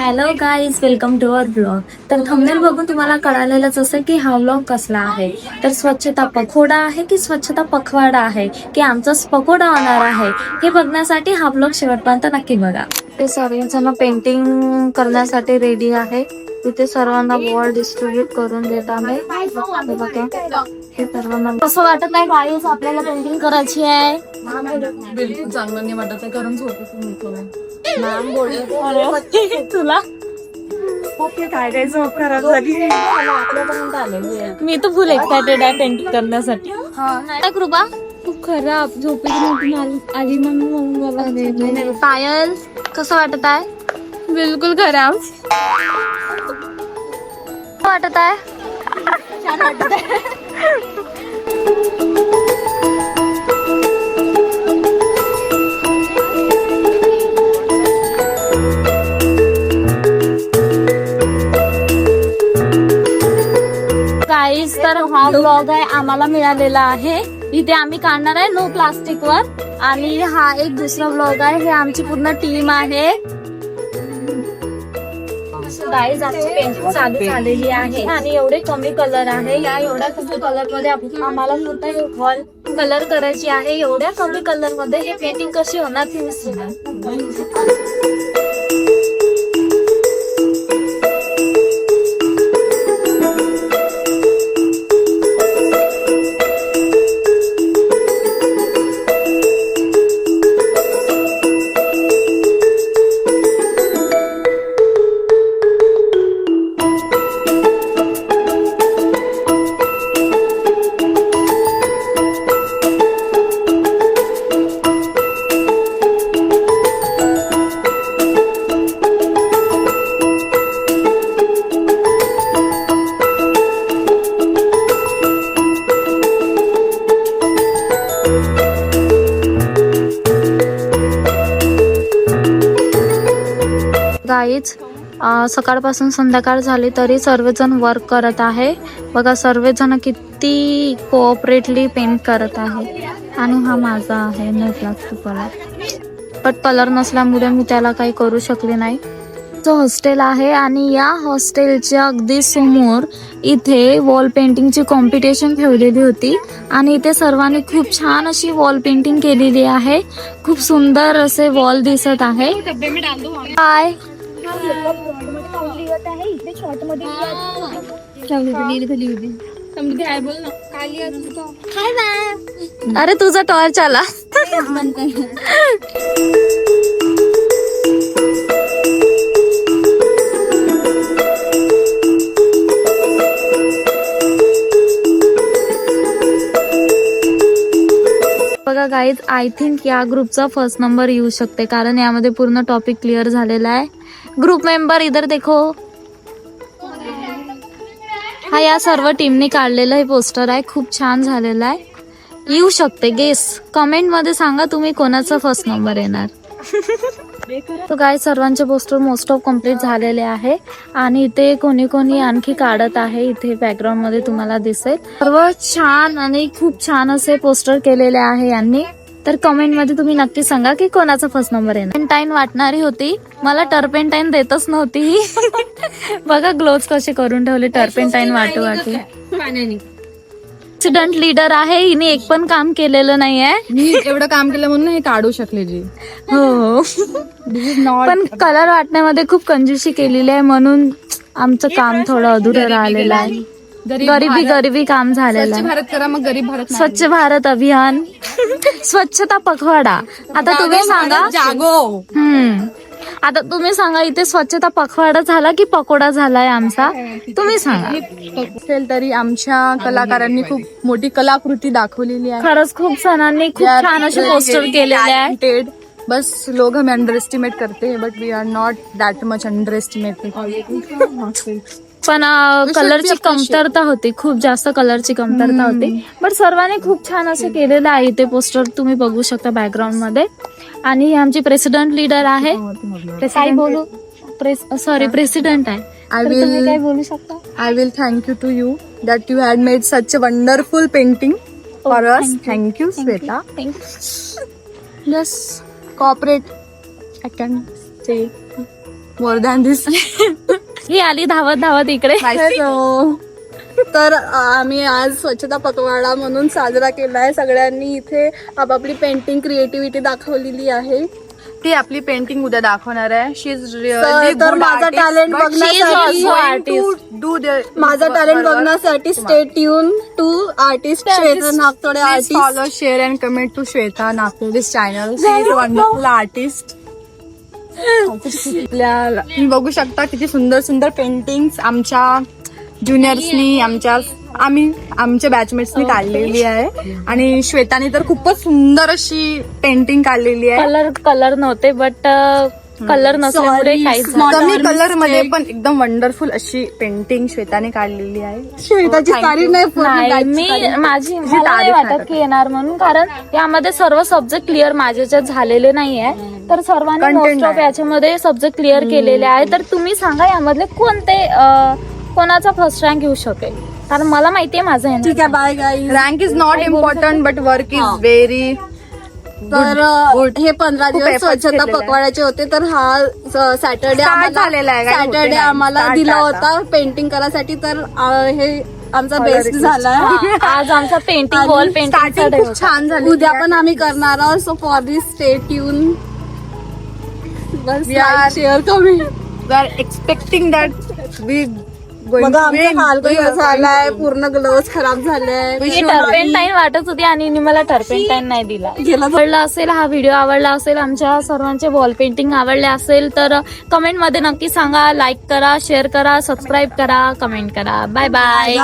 Hello guys, welcome to our blog. तर thumbnail बघून तुम्हाला कळालेलंच असेल की हा ब्लॉग कसला आहे. तर स्वच्छता पखोडा आहे की स्वच्छता पखवाडा आहे की आमचा पकोडा होणार आहे, हे बघण्यासाठी हा ब्लॉग शेवटपर्यंत नक्की बघा. ते सर्वजण पेंटिंग करण्यासाठी रेडी आहे. तिथे सर्वांना बॉल डिस्ट्रीब्यूट करून देत आहे. हे बघा, हे सर्वांना कसं वाटत आहे गाईज, आपल्याला पेंटिंग करायची आहे. बिलकुल चांगलं नाही वाटत आहे, कारण झोपेतून मॅम बोलले तुला काय काय झोप खराब झाली. मी तर फुल एक्सायटेड आहे पेंटिंग करण्यासाठी. काय कृपा खूप खराब झोपेतून आली म्हणून मला पायल कसं वाटत आहे? बिलकुल खराब वाटत आहे? गाईज, तर हा ब्लॉग आहे आम्हाला मिळालेला आहे. इथे आम्ही काढणार आहे नो प्लास्टिक वर. आणि हा एक दुसरा ब्लॉग आहे. हे आमची पूर्ण टीम आहे. गाईज, आमची पेंटिंग चालू झालेली आहे आणि एवढे कमी कलर आहे. या एवढ्या कमी कलर मध्ये आम्हाला पूर्ण हे वॉल कलर करायची आहे. एवढ्या कमी कलर मध्ये हे पेंटिंग कशी होणार ती गाईज, सकाळपासून संध्याकाळ झाली तरी सर्वजण वर्क करत आहे. बघा, सर्वजण किती कोऑपरेटली पेंट करत आहे. आणि हा माझा आहे no plastic colour, but colour नसल्यामुळे मी त्याला काही करू शकले नाही. जो हॉस्टेल आहे आणि या हॉस्टेलच्या अगदी समोर इथे वॉल पेंटिंगची कॉम्पिटिशन ठेवलेली होती आणि इथे सर्वांनी खूप छान अशी वॉल पेंटिंग केलेली आहे. खूप सुंदर असे वॉल दिसत आहे. हाय, अरे तुझा टॉर्च आला. बघा गाईज, आय थिंक या ग्रुपचा फर्स्ट नंबर येऊ शकते, कारण यामध्ये पूर्ण टॉपिक क्लिअर झालेला आहे. ग्रुप मेंबर इधर देखो. हा या सर्व टीमने काढलेलं हे पोस्टर आहे. खूप छान झालेलं आहे. येऊ शकते. गेस कमेंट मध्ये सांगा तुम्ही कोणाचा फर्स्ट नंबर येणार. तो गाय, सर्वांचे पोस्टर मोस्ट ऑफ कम्प्लीट झालेले आहे आणि इथे कोणी कोणी आणखी काढत आहे. इथे बॅकग्राऊंड मध्ये तुम्हाला दिसेल. सर्व छान आणि खूप छान असे पोस्टर केलेले आहे यांनी. तर कमेंट मध्ये तुम्ही नक्की सांगा की कोणाचा फर्स्ट नंबर येणार. टर्पेंटाईन वाटणारी होती, मला टर्पेंटाईन देतच नव्हती. बघा ग्लोव्स कसे करून ठेवले टर्पेंटाईन वाटू वाटू. प्रेसिडेंट लीडर आहे, हिने एक पण काम केलेलं नाहीये. मी एवढं काम केलं म्हणून हे काढू शकले जी. हो, पण कलर वाटण्यामध्ये खूप कंजूसी केलेली आहे म्हणून आमचं काम थोडं अधुरं राहिलेलं आहे. गरिबी काम झालेलं आहे. भारत करा, मग गरीब भारत. स्वच्छ भारत अभियान, स्वच्छता पखवाडा. आता तुम्ही सांगा. जागो. आता तुम्ही सांगा, इथे स्वच्छता पखवाडा झाला की पकोडा झालाय आमचा, तुम्ही सांगा. असेल तरी आमच्या कलाकारांनी खूप मोठी कलाकृती दाखवलेली आहे. खरंच खूप जणांनी खूप छान असे पोस्टर केलेले आहे. बस लोग हमें अंडर एस्टिमेट करते हैं, but we are not that much underestimated. पण कलरची कमतरता होती, खूप जास्त कलरची कमतरता होती. बट सर्वांनी खूप छान असं केलेलं आहे. इथे पोस्टर तुम्ही बघू शकता बॅकग्राऊंड मध्ये. आणि ही आमची प्रेसिडेंट लीडर आहे. काय बोलू, प्रेसिडेंट आहे. काय बोलू शकता? I will thank you to you that you had made such a wonderful painting for us. Thank you, Sweta. Thank you. Just cooperate. I can say. More than this. ही आली धावत धावत इकडे. तर आम्ही आज स्वच्छता पखवाडा म्हणून साजरा केलाय. सगळ्यांनी इथे आपापली पेंटिंग क्रिएटिव्हिटी दाखवलेली आहे. ती आपली पेंटिंग उद्या दाखवणार आहे. शी इज तर माझा टॅलेंट बघण्यासाठी माझा टॅलेंट बघण्यासाठी stay tune to artist Shweta Nagtode artist. Follow, share and comment to Shweta Nagtode channel. She is wonderful artist. तुम्ही बघू शकता किती सुंदर सुंदर पेंटिंग्स आमच्या ज्युनियर्सनी आमच्या बॅचमेट्सनी काढलेली आहे. आणि श्वेताने तर खूपच सुंदर अशी पेंटिंग काढलेली आहे. कलर नव्हते बट कलर नसल्यामुळे काहीच कमी कलर मध्ये पण एकदम वंडरफुल अशी पेंटिंग श्वेताने काढलेली आहे. श्वेताची तारीफ नाही नाही. मला नाही वाटत की येणार म्हणून, कारण यामध्ये सर्व सब्जेक्ट क्लिअर माझ्याच्यात झालेले नाहीये. तर सर्वांनी मोस्ट ऑफ याच्यामध्ये सब्जेक्ट क्लिअर केलेले आहे. तर तुम्ही सांगा यामधले कोणाचा फर्स्ट रँक येऊ शकेल, कारण मला माहितीये माझं. ठीक आहे, bye guys. Rank is not important but work is very. तर हे 15 दिवस स्वच्छता पखवाड्याचे होते. तर हा सॅटर्डे आम्हाला दिला होता पेंटिंग करायसाठी. तर हे आमचा बेस्ट झाला. आज आमचा पेंटिंग वॉल पेंटिंग खूप छान झाली. उद्या पण आम्ही करणार आहोत. So for this stay tune. बस share comment. We are expecting that we बघा आमचा हाल झालाय, पूर्ण ग्लोव्ज खराब झालाय. टर्पेंटाईन वाटत होती आणि मला टर्पेंटाईन नाही दिला. आवडला असेल हा व्हिडिओ, आवडला असेल आमच्या सर्वांचे वॉल पेंटिंग आवडले असेल तर कमेंट मध्ये नक्की सांगा. लाईक करा, शेअर करा, सबस्क्राईब करा, कमेंट करा. Bye bye.